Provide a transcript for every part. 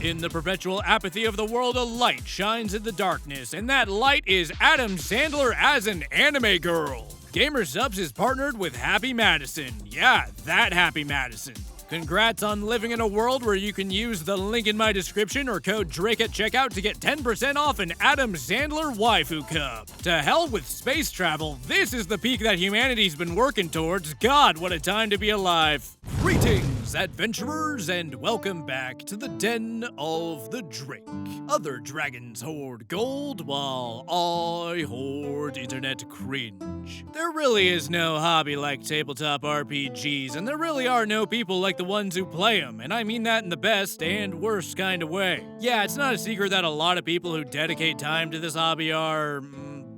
In the perpetual apathy of the world, a light shines in the darkness, and that light is Adam Sandler as an anime girl. GamerSupps is partnered with Happy Madison. Yeah, that Happy Madison. Congrats on living in a world where you can use the link in my description or code Drake at checkout to get 10% off an Adam Sandler waifu cup. To hell with space travel, this is the peak that humanity's been working towards. God, what a time to be alive. Greetings, adventurers, and welcome back to the Den of the Drake. Other dragons hoard gold, while I hoard internet cringe. There really is no hobby like tabletop RPGs, and there really are no people like the ones who play them, and I mean that in the best and worst kind of way. Yeah, it's not a secret that a lot of people who dedicate time to this hobby are...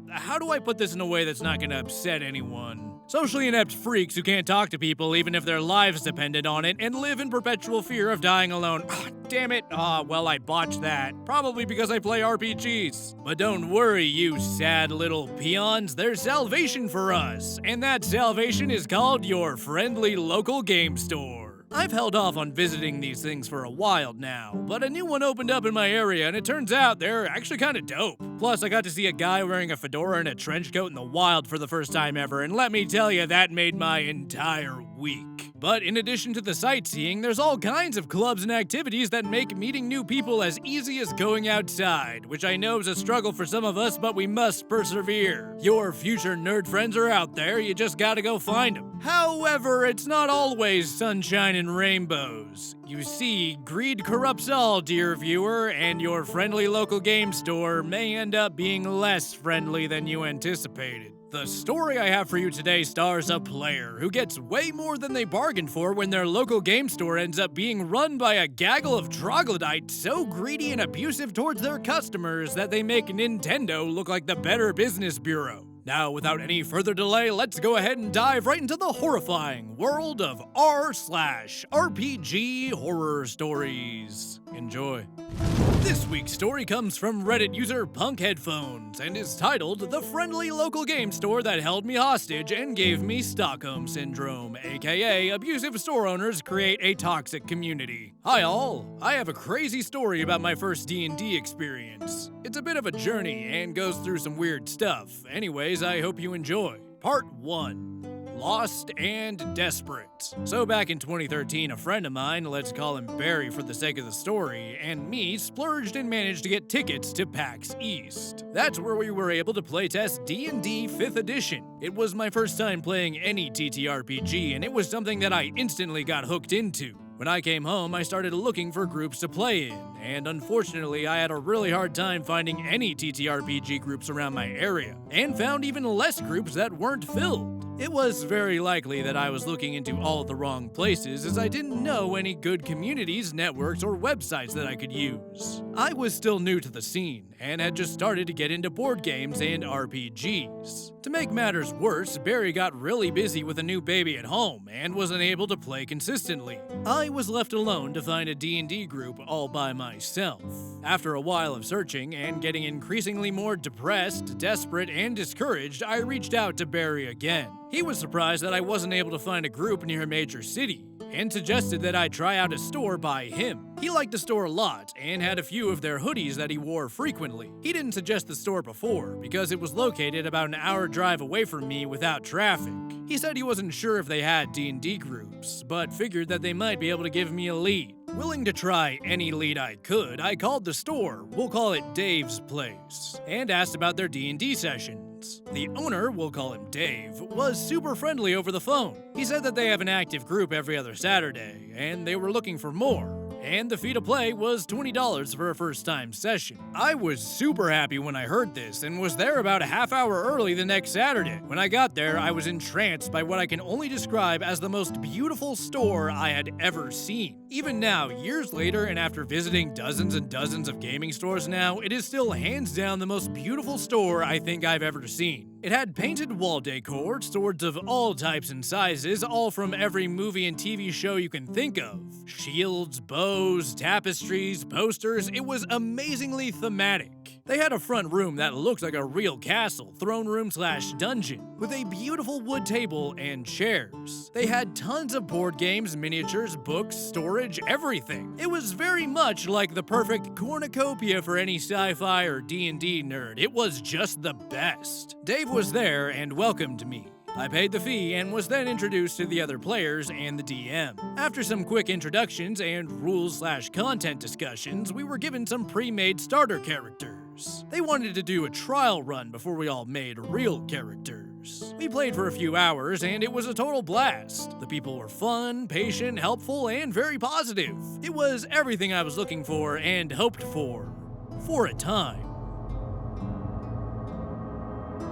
how do I put this in a way that's not gonna upset anyone? Socially inept freaks who can't talk to people even if their lives depended on it and live in perpetual fear of dying alone. Damn it. Well, I botched that. Probably because I play RPGs. But don't worry, you sad little peons. There's salvation for us. And that salvation is called your friendly local game store. I've held off on visiting these things for a while now, but a new one opened up in my area and it turns out they're actually kind of dope. Plus, I got to see a guy wearing a fedora and a trench coat in the wild for the first time ever, and let me tell you, that made my entire week. But in addition to the sightseeing, there's all kinds of clubs and activities that make meeting new people as easy as going outside, which I know is a struggle for some of us, but we must persevere. Your future nerd friends are out there, you just gotta go find them. However, it's not always sunshine and rainbows. You see, greed corrupts all, dear viewer, and your friendly local game store may end up being less friendly than you anticipated. The story I have for you today stars a player who gets way more than they bargained for when their local game store ends up being run by a gaggle of troglodytes so greedy and abusive towards their customers that they make Nintendo look like the Better Business Bureau. Now, without any further delay, let's go ahead and dive right into the horrifying world of r/RPG-Horror-Stories. Enjoy. This week's story comes from Reddit user Punk Headphones and is titled The Friendly Local Game Store That Held Me Hostage and Gave Me Stockholm Syndrome, aka abusive store owners create a toxic community. Hi all, I have a crazy story about my first D&D experience. It's a bit of a journey and goes through some weird stuff. Anyways, I hope you enjoy. Part 1. Lost and Desperate. So back in 2013, a friend of mine, let's call him Barry for the sake of the story, and me splurged and managed to get tickets to PAX East. That's where we were able to playtest D&D 5th edition. It was my first time playing any TTRPG, and it was something that I instantly got hooked into. When I came home, I started looking for groups to play in, and unfortunately I had a really hard time finding any TTRPG groups around my area, and found even less groups that weren't filled. It was very likely that I was looking into all the wrong places as I didn't know any good communities, networks, or websites that I could use. I was still new to the scene and had just started to get into board games and RPGs. To make matters worse, Barry got really busy with a new baby at home and wasn't able to play consistently. I was left alone to find a D&D group all by myself. After a while of searching and getting increasingly more depressed, desperate, and discouraged, I reached out to Barry again. He was surprised that I wasn't able to find a group near a major city, and suggested that I try out a store by him. He liked the store a lot, and had a few of their hoodies that he wore frequently. He didn't suggest the store before, because it was located about an hour drive away from me without traffic. He said he wasn't sure if they had D&D groups, but figured that they might be able to give me a lead. Willing to try any lead I could, I called the store, we'll call it Dave's Place, and asked about their D&D sessions. The owner, we'll call him Dave, was super friendly over the phone. He said that they have an active group every other Saturday, and they were looking for more. And the fee to play was $20 for a first-time session. I was super happy when I heard this and was there about a half hour early the next Saturday. When I got there, I was entranced by what I can only describe as the most beautiful store I had ever seen. Even now, years later, and after visiting dozens and dozens of gaming stores now, it is still hands down the most beautiful store I think I've ever seen. It had painted wall decor, swords of all types and sizes, all from every movie and TV show you can think of. Shields, bows, tapestries, posters, it was amazingly thematic. They had a front room that looked like a real castle, throne room / dungeon, with a beautiful wood table and chairs. They had tons of board games, miniatures, books, storage, everything. It was very much like the perfect cornucopia for any sci-fi or D&D nerd. It was just the best. Dave was there and welcomed me. I paid the fee and was then introduced to the other players and the DM. After some quick introductions and rules / content discussions, we were given some pre-made starter characters. They wanted to do a trial run before we all made real characters. We played for a few hours and it was a total blast. The people were fun, patient, helpful, and very positive. It was everything I was looking for and hoped for a time.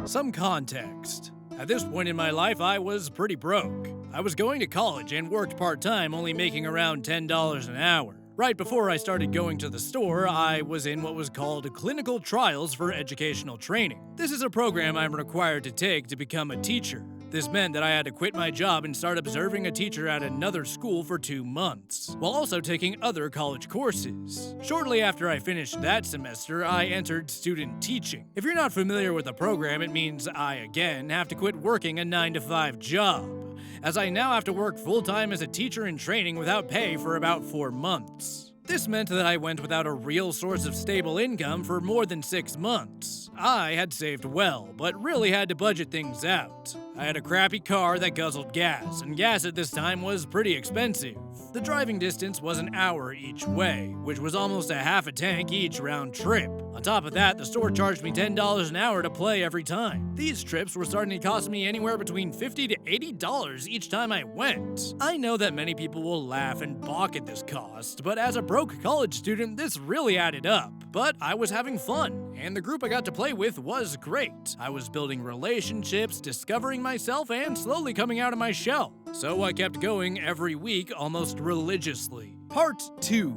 Some context. At this point in my life, I was pretty broke. I was going to college and worked part-time, only making around $10 an hour. Right before I started going to the store, I was in what was called clinical trials for educational training. This is a program I'm required to take to become a teacher. This meant that I had to quit my job and start observing a teacher at another school for 2 months, while also taking other college courses. Shortly after I finished that semester, I entered student teaching. If you're not familiar with the program, it means I, again, have to quit working a 9-to-5 job, as I now have to work full-time as a teacher in training without pay for about 4 months. This meant that I went without a real source of stable income for more than 6 months. I had saved well, but really had to budget things out. I had a crappy car that guzzled gas, and gas at this time was pretty expensive. The driving distance was an hour each way, which was almost a half a tank each round trip. On top of that, the store charged me $10 an hour to play every time. These trips were starting to cost me anywhere between $50 to $80 each time I went. I know that many people will laugh and balk at this cost, but as a broke college student, this really added up. But I was having fun, and the group I got to play with was great. I was building relationships, discovering myself, and slowly coming out of my shell. So I kept going every week almost religiously. Part 2.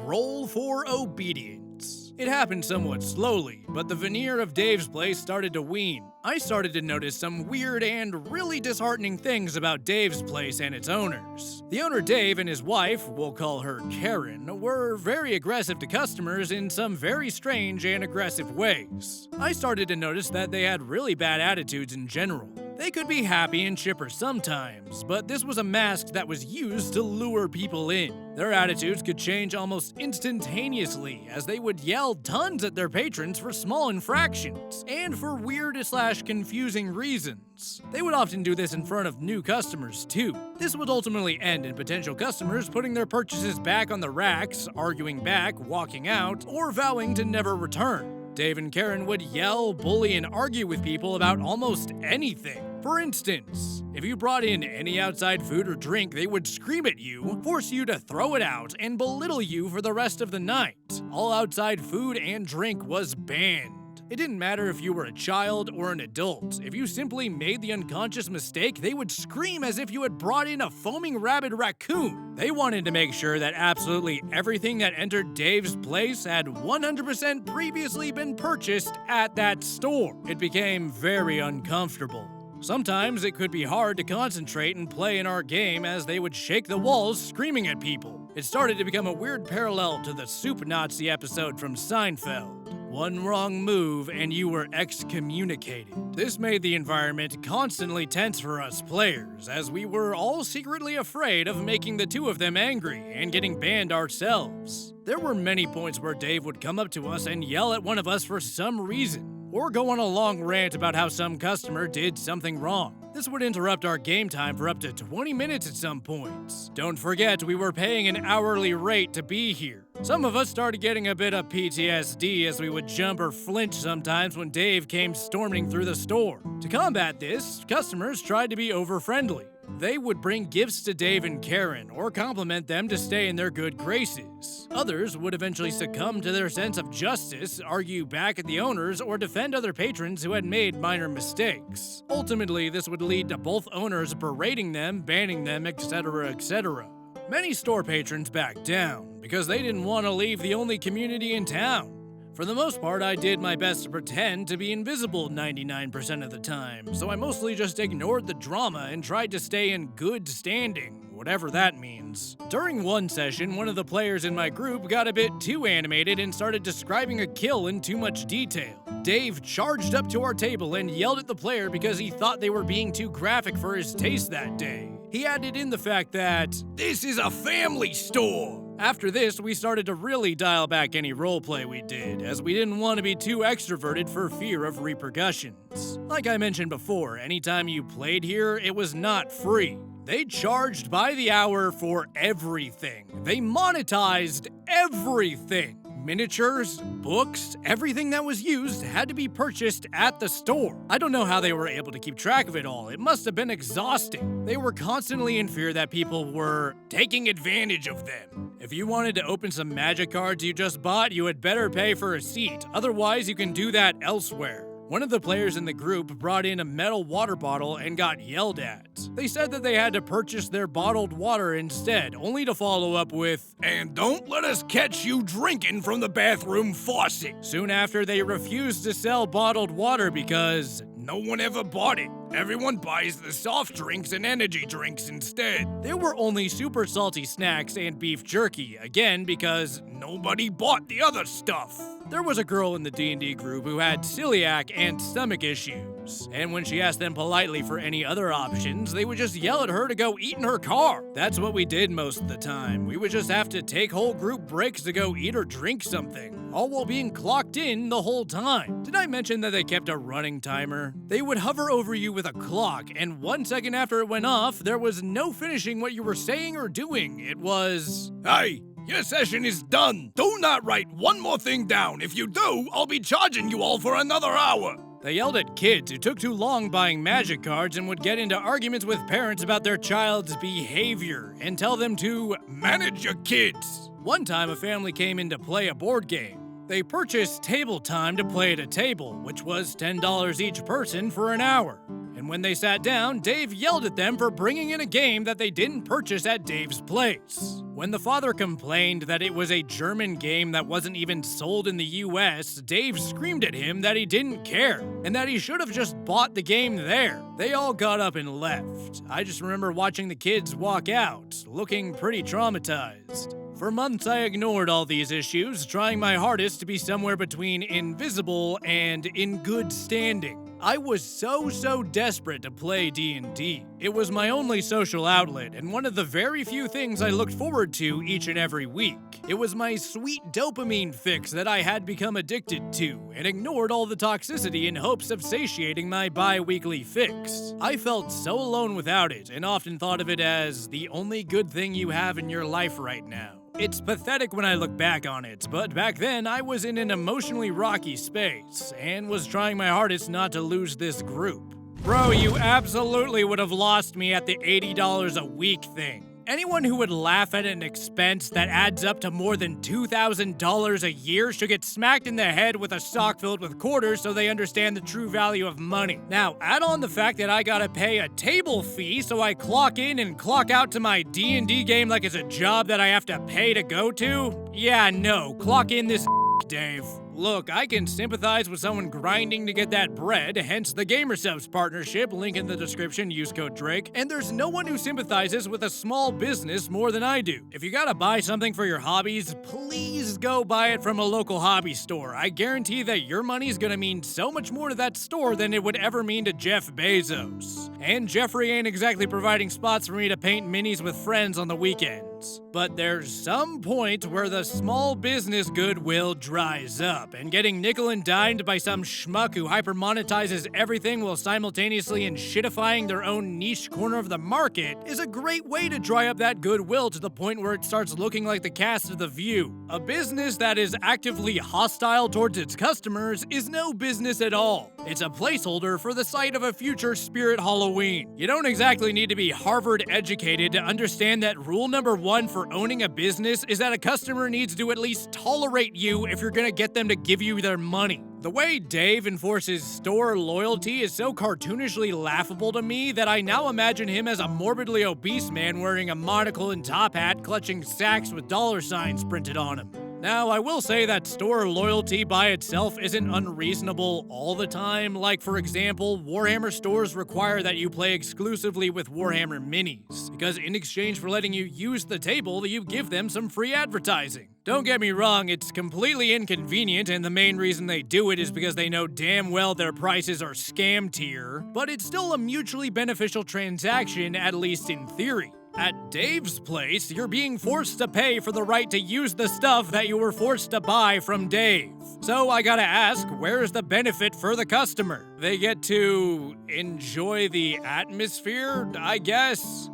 Roll for Obedience. It happened somewhat slowly, but the veneer of Dave's place started to wane. I started to notice some weird and really disheartening things about Dave's place and its owners. The owner Dave and his wife, we'll call her Karen, were very aggressive to customers in some very strange and aggressive ways. I started to notice that they had really bad attitudes in general. They could be happy and chipper sometimes, but this was a mask that was used to lure people in. Their attitudes could change almost instantaneously, as they would yell tons at their patrons for small infractions, and for weird/confusing reasons. They would often do this in front of new customers too. This would ultimately end in potential customers putting their purchases back on the racks, arguing back, walking out, or vowing to never return. Dave and Karen would yell, bully, and argue with people about almost anything. For instance, if you brought in any outside food or drink, they would scream at you, force you to throw it out, and belittle you for the rest of the night. All outside food and drink was banned. It didn't matter if you were a child or an adult. If you simply made the unconscious mistake, they would scream as if you had brought in a foaming rabid raccoon. They wanted to make sure that absolutely everything that entered Dave's place had 100% previously been purchased at that store. It became very uncomfortable. Sometimes it could be hard to concentrate and play in our game as they would shake the walls screaming at people. It started to become a weird parallel to the Soup Nazi episode from Seinfeld. One wrong move and you were excommunicated. This made the environment constantly tense for us players, as we were all secretly afraid of making the two of them angry and getting banned ourselves. There were many points where Dave would come up to us and yell at one of us for some reason, or go on a long rant about how some customer did something wrong. This would interrupt our game time for up to 20 minutes at some points. Don't forget, we were paying an hourly rate to be here. Some of us started getting a bit of PTSD as we would jump or flinch sometimes when Dave came storming through the store. To combat this, customers tried to be over-friendly. They would bring gifts to Dave and Karen or compliment them to stay in their good graces. Others would eventually succumb to their sense of justice, argue back at the owners, or defend other patrons who had made minor mistakes. Ultimately, this would lead to both owners berating them, banning them, etc., etc. Many store patrons backed down because they didn't want to leave the only community in town. For the most part, I did my best to pretend to be invisible 99% of the time, so I mostly just ignored the drama and tried to stay in good standing, whatever that means. During one session, one of the players in my group got a bit too animated and started describing a kill in too much detail. Dave charged up to our table and yelled at the player because he thought they were being too graphic for his taste that day. He added in the fact that, "This is a family store!" After this, we started to really dial back any roleplay we did, as we didn't want to be too extroverted for fear of repercussions. Like I mentioned before, anytime you played here, it was not free. They charged by the hour for everything. They monetized everything. Miniatures, books, everything that was used had to be purchased at the store. I don't know how they were able to keep track of it all. It must have been exhausting. They were constantly in fear that people were taking advantage of them. If you wanted to open some magic cards you just bought, you had better pay for a seat. Otherwise, you can do that elsewhere. One of the players in the group brought in a metal water bottle and got yelled at. They said that they had to purchase their bottled water instead, only to follow up with, "And don't let us catch you drinking from the bathroom faucet." Soon after, they refused to sell bottled water because no one ever bought it. Everyone buys the soft drinks and energy drinks instead. There were only super salty snacks and beef jerky, again because nobody bought the other stuff. There was a girl in the D&D group who had celiac and stomach issues, and when she asked them politely for any other options, they would just yell at her to go eat in her car. That's what we did most of the time. We would just have to take whole group breaks to go eat or drink something, all while being clocked in the whole time. Did I mention that they kept a running timer? They would hover over you with a clock, and 1 second after it went off, there was no finishing what you were saying or doing. It was, "Hey, your session is done. Do not write one more thing down. If you do, I'll be charging you all for another hour." They yelled at kids who took too long buying magic cards and would get into arguments with parents about their child's behavior and tell them to manage your kids. One time, a family came in to play a board game. They purchased table time to play at a table, which was $10 each person for an hour. And when they sat down, Dave yelled at them for bringing in a game that they didn't purchase at Dave's place. When the father complained that it was a German game that wasn't even sold in the US, Dave screamed at him that he didn't care, and that he should have just bought the game there. They all got up and left. I just remember watching the kids walk out, looking pretty traumatized. For months, I ignored all these issues, trying my hardest to be somewhere between invisible and in good standing. I was so desperate to play D&D. It was my only social outlet, and one of the very few things I looked forward to each and every week. It was my sweet dopamine fix that I had become addicted to, and ignored all the toxicity in hopes of satiating my bi-weekly fix. I felt so alone without it, and often thought of it as the only good thing you have in your life right now. It's pathetic when I look back on it, but back then I was in an emotionally rocky space, and was trying my hardest not to lose this group. Bro, you absolutely would have lost me at the $80 a week thing. Anyone who would laugh at an expense that adds up to more than $2,000 a year should get smacked in the head with a sock filled with quarters so they understand the true value of money. Now, add on the fact that I gotta pay a table fee so I clock in and clock out to my D&D game like it's a job that I have to pay to go to? Yeah, no, clock in this Dave. Look, I can sympathize with someone grinding to get that bread, hence the GamerSubs partnership, link in the description, use code Drake, and there's no one who sympathizes with a small business more than I do. If you gotta buy something for your hobbies, please go buy it from a local hobby store. I guarantee that your money's gonna mean so much more to that store than it would ever mean to Jeff Bezos. And Jeffrey ain't exactly providing spots for me to paint minis with friends on the weekends. But there's some point where the small business goodwill dries up, and getting nickel and dimed by some schmuck who hyper-monetizes everything while simultaneously enshittifying their own niche corner of the market is a great way to dry up that goodwill to the point where it starts looking like the cast of The View. A business that is actively hostile towards its customers is no business at all. It's a placeholder for the site of a future Spirit Halloween. You don't exactly need to be Harvard educated to understand that rule number one for owning a business is that a customer needs to at least tolerate you if you're gonna get them to give you their money. The way Dave enforces store loyalty is so cartoonishly laughable to me that I now imagine him as a morbidly obese man wearing a monocle and top hat, clutching sacks with dollar signs printed on him. Now, I will say that store loyalty by itself isn't unreasonable all the time. Like, for example, Warhammer stores require that you play exclusively with Warhammer minis, because in exchange for letting you use the table, you give them some free advertising. Don't get me wrong, it's completely inconvenient, and the main reason they do it is because they know damn well their prices are scam tier, but it's still a mutually beneficial transaction, at least in theory. At Dave's place, you're being forced to pay for the right to use the stuff that you were forced to buy from Dave. So I gotta ask, where's the benefit for the customer? They get to enjoy the atmosphere, I guess?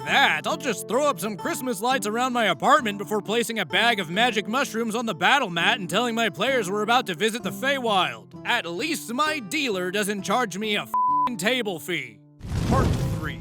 That, I'll just throw up some Christmas lights around my apartment before placing a bag of magic mushrooms on the battle mat and telling my players we're about to visit the Feywild. At least my dealer doesn't charge me a f***ing table fee. Part 3.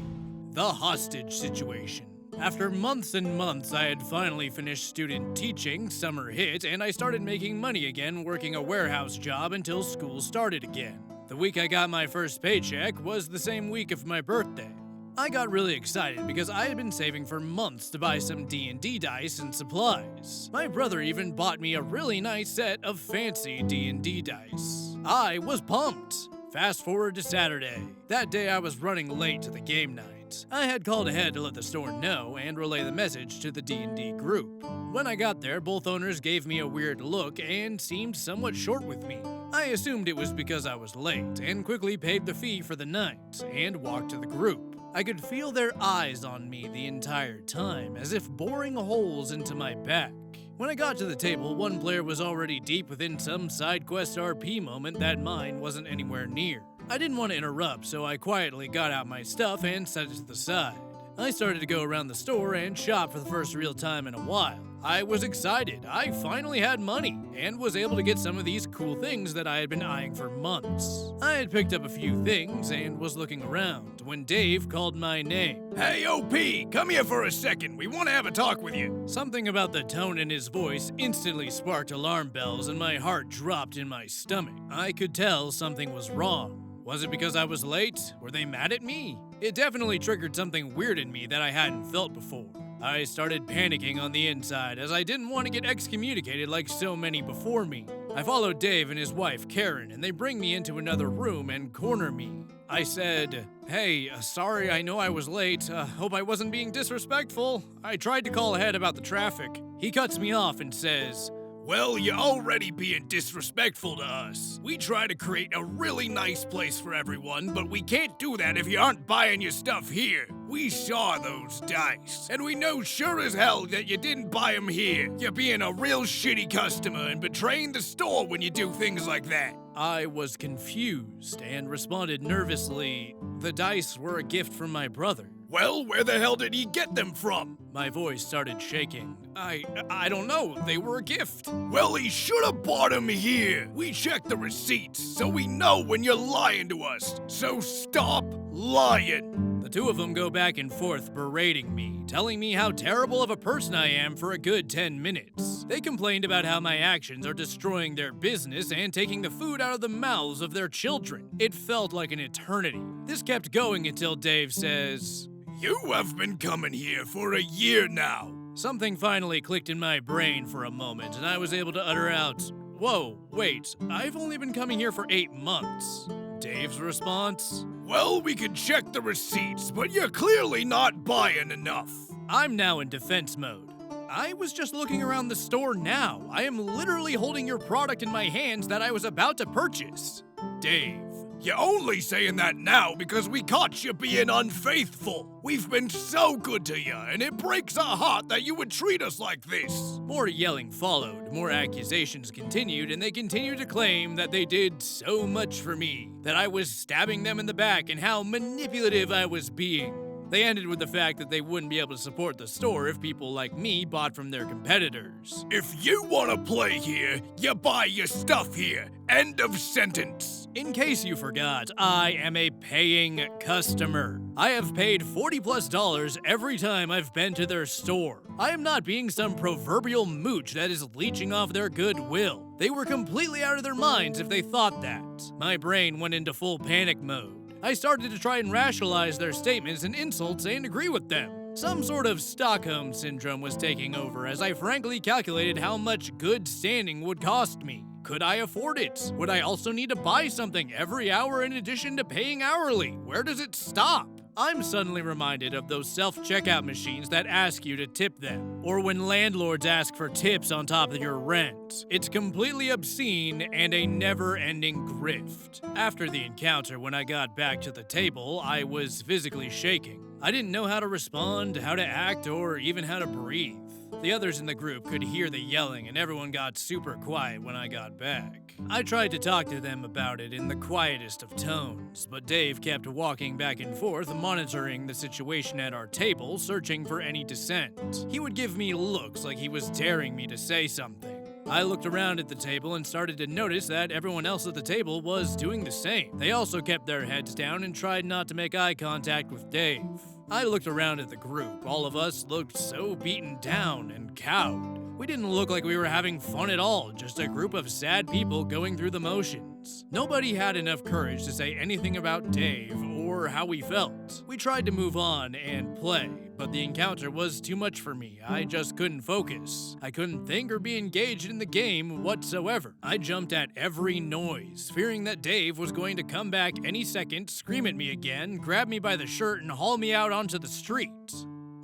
The hostage situation. After months and months, I had finally finished student teaching, summer hit, and I started making money again working a warehouse job until school started again. The week I got my first paycheck was the same week of my birthday. I got really excited because I had been saving for months to buy some D&D dice and supplies. My brother even bought me a really nice set of fancy D&D dice. I was pumped. Fast forward to Saturday. That day I was running late to the game night. I had called ahead to let the store know and relay the message to the D&D group. When I got there, both owners gave me a weird look and seemed somewhat short with me. I assumed it was because I was late and quickly paid the fee for the night and walked to the group. I could feel their eyes on me the entire time, as if boring holes into my back. When I got to the table, one player was already deep within some side quest RP moment that mine wasn't anywhere near. I didn't want to interrupt, so I quietly got out my stuff and set it to the side. I started to go around the store and shop for the first real time in a while. I was excited. I finally had money and was able to get some of these cool things that I had been eyeing for months. I had picked up a few things and was looking around when Dave called my name. Hey, OP, come here for a second. We want to have a talk with you. Something about the tone in his voice instantly sparked alarm bells and my heart dropped in my stomach. I could tell something was wrong. Was it because I was late? Were they mad at me? It definitely triggered something weird in me that I hadn't felt before. I started panicking on the inside as I didn't want to get excommunicated like so many before me. I followed Dave and his wife, Karen, and they bring me into another room and corner me. I said, "Hey, sorry, I know I was late. Hope I wasn't being disrespectful. I tried to call ahead about the traffic." He cuts me off and says, Well, you're already being disrespectful to us. We try to create a really nice place for everyone, but we can't do that if you aren't buying your stuff here. We saw those dice, and we know sure as hell that you didn't buy them here. You're being a real shitty customer and betraying the store when you do things like that. I was confused and responded nervously, "The dice were a gift from my brother." Well, where the hell did he get them from? My voice started shaking. I don't know. They were a gift. Well, he should have bought them here. We checked the receipts, so we know when you're lying to us. So stop lying. The two of them go back and forth berating me, telling me how terrible of a person I am for a good 10 minutes. They complained about how my actions are destroying their business and taking the food out of the mouths of their children. It felt like an eternity. This kept going until Dave says, You have been coming here for a year now. Something finally clicked in my brain for a moment, and I was able to utter out, "Whoa, wait, I've only been coming here for 8 months." Dave's response, Well, we can check the receipts, but you're clearly not buying enough. I'm now in defense mode. I was just looking around the store now. I am literally holding your product in my hands that I was about to purchase. Dave, You're only saying that now because we caught you being unfaithful. We've been so good to you, and it breaks our heart that you would treat us like this. More yelling followed, more accusations continued, and they continued to claim that they did so much for me, that I was stabbing them in the back, and how manipulative I was being. They ended with the fact that they wouldn't be able to support the store if people like me bought from their competitors. If you want to play here, you buy your stuff here. End of sentence. In case you forgot, I am a paying customer. I have paid $40+ every time I've been to their store. I am not being some proverbial mooch that is leeching off their goodwill. They were completely out of their minds if they thought that. My brain went into full panic mode. I started to try and rationalize their statements and insults and agree with them. Some sort of Stockholm syndrome was taking over as I frankly calculated how much good standing would cost me. Could I afford it? Would I also need to buy something every hour in addition to paying hourly? Where does it stop? I'm suddenly reminded of those self-checkout machines that ask you to tip them, or when landlords ask for tips on top of your rent. It's completely obscene and a never-ending grift. After the encounter, when I got back to the table, I was physically shaking. I didn't know how to respond, how to act, or even how to breathe. The others in the group could hear the yelling and everyone got super quiet when I got back. I tried to talk to them about it in the quietest of tones, but Dave kept walking back and forth, monitoring the situation at our table, searching for any dissent. He would give me looks like he was daring me to say something. I looked around at the table and started to notice that everyone else at the table was doing the same. They also kept their heads down and tried not to make eye contact with Dave. I looked around at the group. All of us looked so beaten down and cowed. We didn't look like we were having fun at all, just a group of sad people going through the motions. Nobody had enough courage to say anything about Dave or how we felt. We tried to move on and play, but the encounter was too much for me. I just couldn't focus. I couldn't think or be engaged in the game whatsoever. I jumped at every noise, fearing that Dave was going to come back any second, scream at me again, grab me by the shirt, and haul me out onto the street.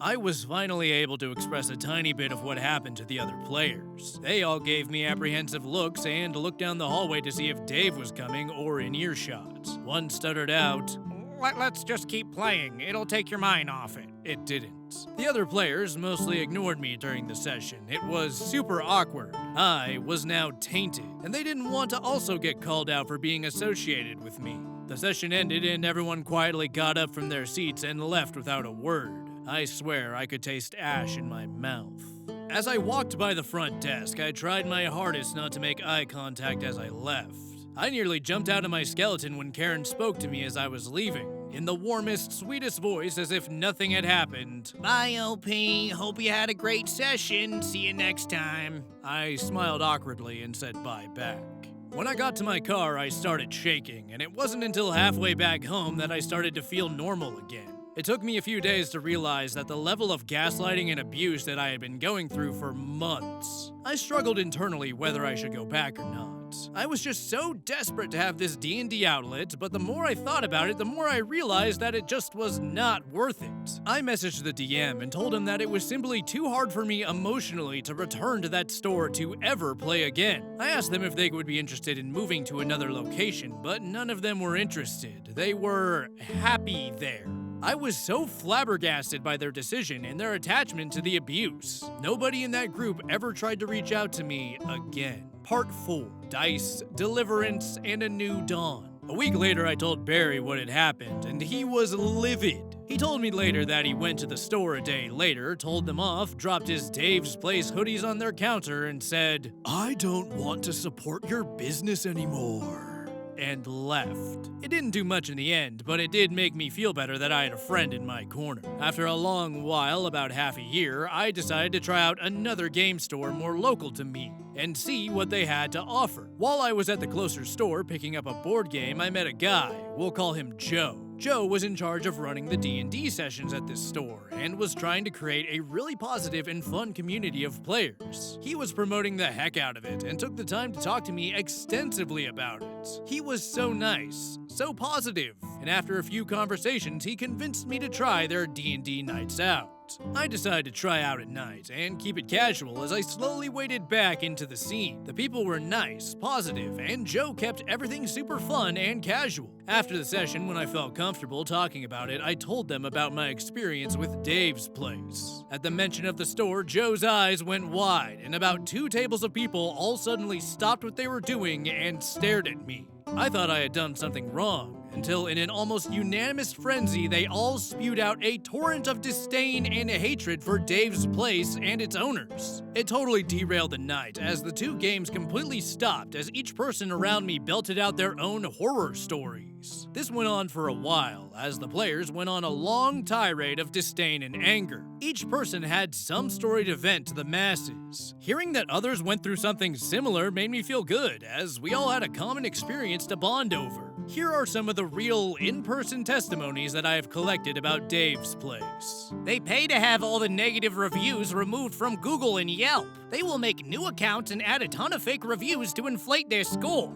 I was finally able to express a tiny bit of what happened to the other players. They all gave me apprehensive looks and looked down the hallway to see if Dave was coming or in earshot. One stuttered out, "Let's just keep playing. It'll take your mind off it." It didn't. The other players mostly ignored me during the session. It was super awkward. I was now tainted, and they didn't want to also get called out for being associated with me. The session ended and everyone quietly got up from their seats and left without a word. I swear I could taste ash in my mouth. As I walked by the front desk, I tried my hardest not to make eye contact as I left. I nearly jumped out of my skeleton when Karen spoke to me as I was leaving, in the warmest, sweetest voice as if nothing had happened. "Bye, LP. Hope you had a great session. See you next time." I smiled awkwardly and said bye back. When I got to my car, I started shaking, and it wasn't until halfway back home that I started to feel normal again. It took me a few days to realize that the level of gaslighting and abuse that I had been going through for months. I struggled internally whether I should go back or not. I was just so desperate to have this D&D outlet, but the more I thought about it, the more I realized that it just was not worth it. I messaged the DM and told him that it was simply too hard for me emotionally to return to that store to ever play again. I asked them if they would be interested in moving to another location, but none of them were interested. They were happy there. I was so flabbergasted by their decision and their attachment to the abuse. Nobody in that group ever tried to reach out to me again. Part 4. Dice, Deliverance, and a New Dawn. A week later, I told Barry what had happened, and he was livid. He told me later that he went to the store a day later, told them off, dropped his Dave's Place hoodies on their counter, and said, "I don't want to support your business anymore," and left. It didn't do much in the end, but it did make me feel better that I had a friend in my corner. After a long while, about half a year, I decided to try out another game store more local to me and see what they had to offer. While I was at the closer store picking up a board game, I met a guy. We'll call him Joe. Joe was in charge of running the D&D sessions at this store and was trying to create a really positive and fun community of players. He was promoting the heck out of it and took the time to talk to me extensively about it. He was so nice, so positive, and after a few conversations, he convinced me to try their D&D nights out. I decided to try out at night and keep it casual as I slowly waded back into the scene. The people were nice, positive, and Joe kept everything super fun and casual. After the session, when I felt comfortable talking about it, I told them about my experience with Dave's Place. At the mention of the store, Joe's eyes went wide, and about 2 tables of people all suddenly stopped what they were doing and stared at me. I thought I had done something wrong, until in an almost unanimous frenzy, they all spewed out a torrent of disdain and hatred for Dave's Place and its owners. It totally derailed the night, as the 2 games completely stopped as each person around me belted out their own horror stories. This went on for a while, as the players went on a long tirade of disdain and anger. Each person had some story to vent to the masses. Hearing that others went through something similar made me feel good, as we all had a common experience to bond over. Here are some of the real in-person testimonies that I have collected about Dave's place. They pay to have all the negative reviews removed from Google and Yelp. They will make new accounts and add a ton of fake reviews to inflate their score.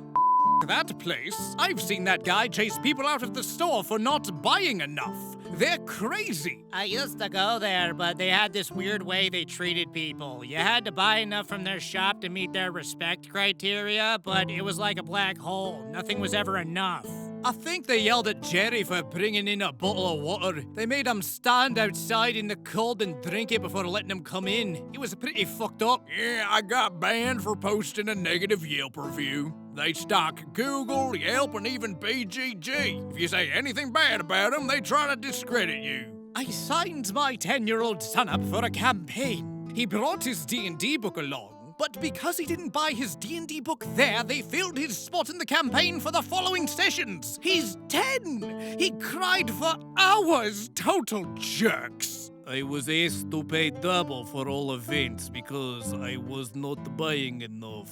That place. I've seen that guy chase people out of the store for not buying enough. They're crazy. I used to go there, but they had this weird way they treated people. You had to buy enough from their shop to meet their respect criteria, but it was like a black hole. Nothing was ever enough. I think they yelled at Jerry for bringing in a bottle of water. They made him stand outside in the cold and drink it before letting him come in. It was pretty fucked up. Yeah, I got banned for posting a negative Yelp review. They stalk Google, Yelp, and even BGG. If you say anything bad about them, they try to discredit you. I signed my 10-year-old son up for a campaign. He brought his D&D book along. But because he didn't buy his D&D book there, they filled his spot in the campaign for the following sessions. He's 10! He cried for hours! Total jerks! I was asked to pay double for all events because I was not buying enough.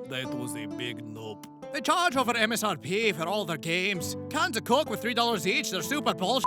That was a big nope. They charge over MSRP for all their games. Cans of Coke with $3 each, they're super bullshit.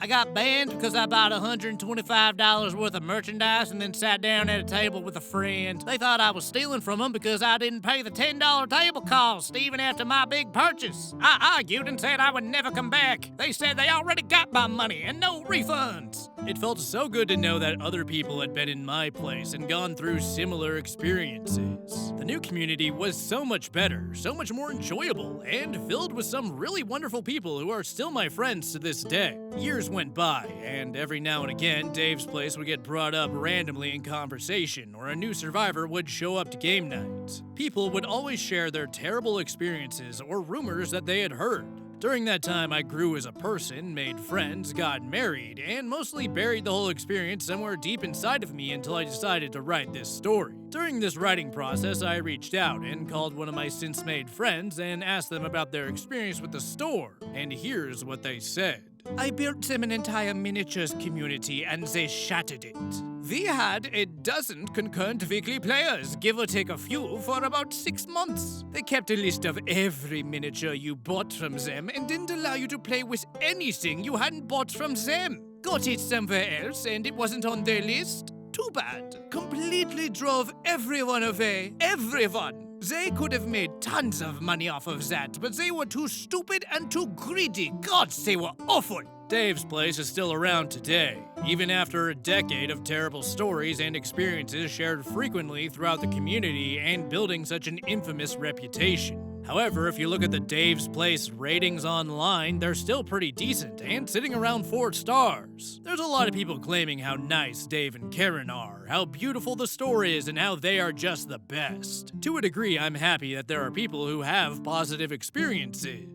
I got banned because I bought $125 worth of merchandise and then sat down at a table with a friend. They thought I was stealing from them because I didn't pay the $10 table cost, even after my big purchase. I argued and said I would never come back. They said they already got my money and no refunds. It felt so good to know that other people had been in my place and gone through similar experiences. The new community was so much better, so much more enjoyable, and filled with some really wonderful people who are still my friends to this day. Years went by, and every now and again, Dave's place would get brought up randomly in conversation, or a new survivor would show up to game night. People would always share their terrible experiences or rumors that they had heard. During that time, I grew as a person, made friends, got married, and mostly buried the whole experience somewhere deep inside of me until I decided to write this story. During this writing process, I reached out and called one of my since-made friends and asked them about their experience with the store, and here's what they said. I built them an entire miniatures community and they shattered it. We had a dozen concurrent weekly players, give or take a few, for about 6 months. They kept a list of every miniature you bought from them and didn't allow you to play with anything you hadn't bought from them. Got it somewhere else and it wasn't on their list? Too bad. Completely drove everyone away. Everyone. They could have made tons of money off of that, but they were too stupid and too greedy. God, they were awful. Dave's place is still around today, even after a decade of terrible stories and experiences shared frequently throughout the community and building such an infamous reputation. However, if you look at the Dave's Place ratings online, they're still pretty decent and sitting around 4 stars. There's a lot of people claiming how nice Dave and Karen are, how beautiful the store is, and how they are just the best. To a degree, I'm happy that there are people who have positive experiences.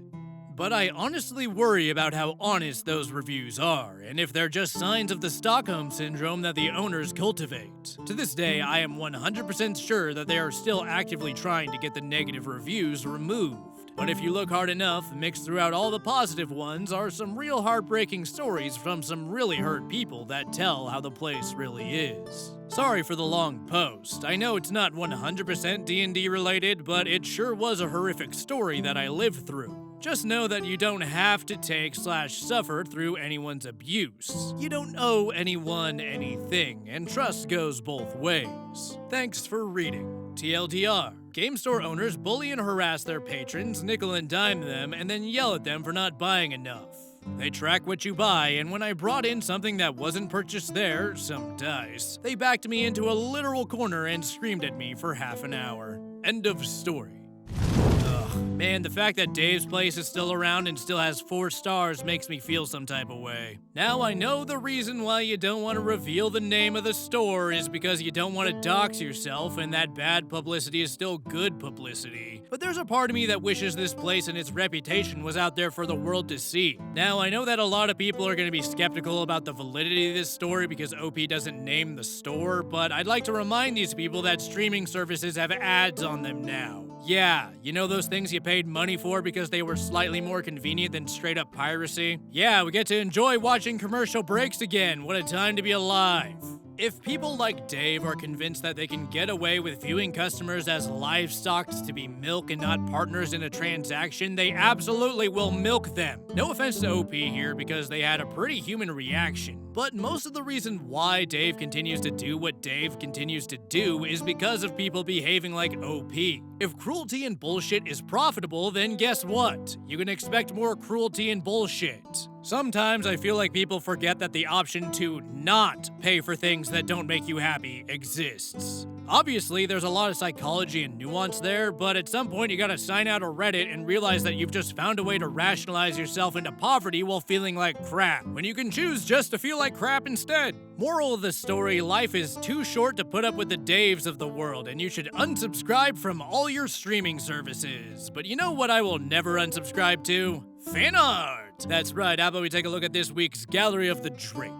But I honestly worry about how honest those reviews are, and if they're just signs of the Stockholm Syndrome that the owners cultivate. To this day, I am 100% sure that they are still actively trying to get the negative reviews removed. But if you look hard enough, mixed throughout all the positive ones are some real heartbreaking stories from some really hurt people that tell how the place really is. Sorry for the long post. I know it's not 100% D&D related, but it sure was a horrific story that I lived through. Just know that you don't have to take/suffer through anyone's abuse. You don't owe anyone anything, and trust goes both ways. Thanks for reading. TLDR. Game store owners bully and harass their patrons, nickel and dime them, and then yell at them for not buying enough. They track what you buy, and when I brought in something that wasn't purchased there, some dice, they backed me into a literal corner and screamed at me for half an hour. End of story. Man, the fact that Dave's Place is still around and still has 4 stars makes me feel some type of way. Now I know the reason why you don't want to reveal the name of the store is because you don't want to dox yourself, and that bad publicity is still good publicity. But there's a part of me that wishes this place and its reputation was out there for the world to see. Now I know that a lot of people are going to be skeptical about the validity of this story because OP doesn't name the store, but I'd like to remind these people that streaming services have ads on them now. Yeah, you know those things you paid money for because they were slightly more convenient than straight up piracy? Yeah, we get to enjoy watching commercial breaks again. What a time to be alive. If people like Dave are convinced that they can get away with viewing customers as livestock to be milk and not partners in a transaction, they absolutely will milk them. No offense to OP here because they had a pretty human reaction. But most of the reason why Dave continues to do what Dave continues to do is because of people behaving like OP. If cruelty and bullshit is profitable, then guess what? You can expect more cruelty and bullshit. Sometimes I feel like people forget that the option to not pay for things that don't make you happy exists. Obviously, there's a lot of psychology and nuance there, but at some point you gotta sign out of Reddit and realize that you've just found a way to rationalize yourself into poverty while feeling like crap, when you can choose just to feel like crap instead. Moral of the story, life is too short to put up with the Daves of the world, and you should unsubscribe from all your streaming services. But you know what I will never unsubscribe to? Fan art! That's right, how about we take a look at this week's Gallery of the Drake.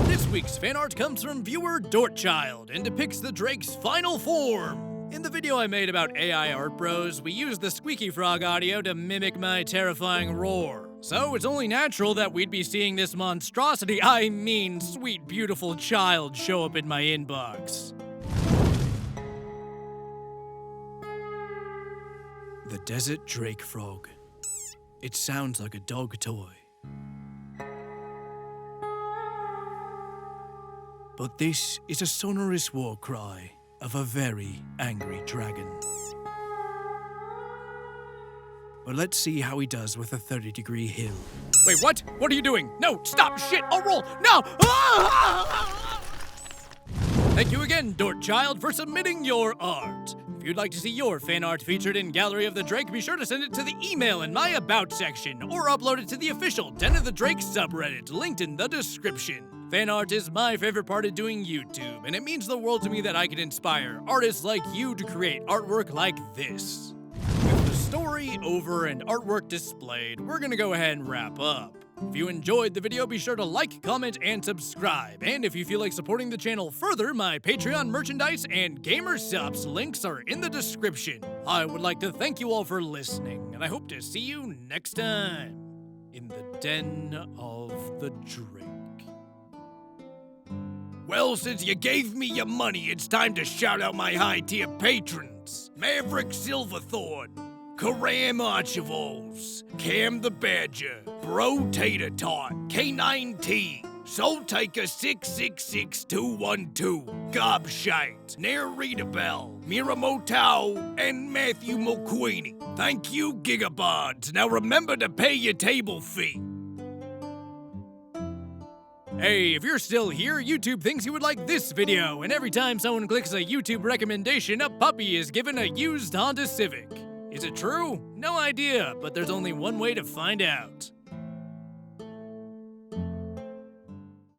This week's fan art comes from viewer Dortchild and depicts the Drake's final form. In the video I made about AI art bros, we used the squeaky frog audio to mimic my terrifying roar. So it's only natural that we'd be seeing this monstrosity, I mean sweet beautiful child, show up in my inbox. The Desert Drake Frog. It sounds like a dog toy. But this is a sonorous war cry of a very angry dragon. But let's see how he does with a 30-degree hill. Wait, what? What are you doing? No, stop! Shit! I'll roll! No! Thank you again, Dortchild, for submitting your art. If you'd like to see your fan art featured in Gallery of the Drake, be sure to send it to the email in my About section, or upload it to the official Den of the Drake subreddit, linked in the description. Fan art is my favorite part of doing YouTube, and it means the world to me that I can inspire artists like you to create artwork like this. With the story over and artwork displayed, we're gonna go ahead and wrap up. If you enjoyed the video, be sure to like, comment, and subscribe. And if you feel like supporting the channel further, my Patreon merchandise and gamer subs links are in the description. I would like to thank you all for listening, and I hope to see you next time in the Den of the Drake. Well, since you gave me your money, it's time to shout out my high-tier patrons. Maverick Silverthorn, Karam Archivols, Cam the Badger, Bro Tater Tot, K9T, Soul Taker 666212, Gobshite, Narita Bell, Mira Motau, and Matthew McQueenie. Thank you, Gigabods. Now remember to pay your table fee. Hey, if you're still here, YouTube thinks you would like this video, and every time someone clicks a YouTube recommendation, a puppy is given a used Honda Civic. Is it true? No idea, but there's only one way to find out.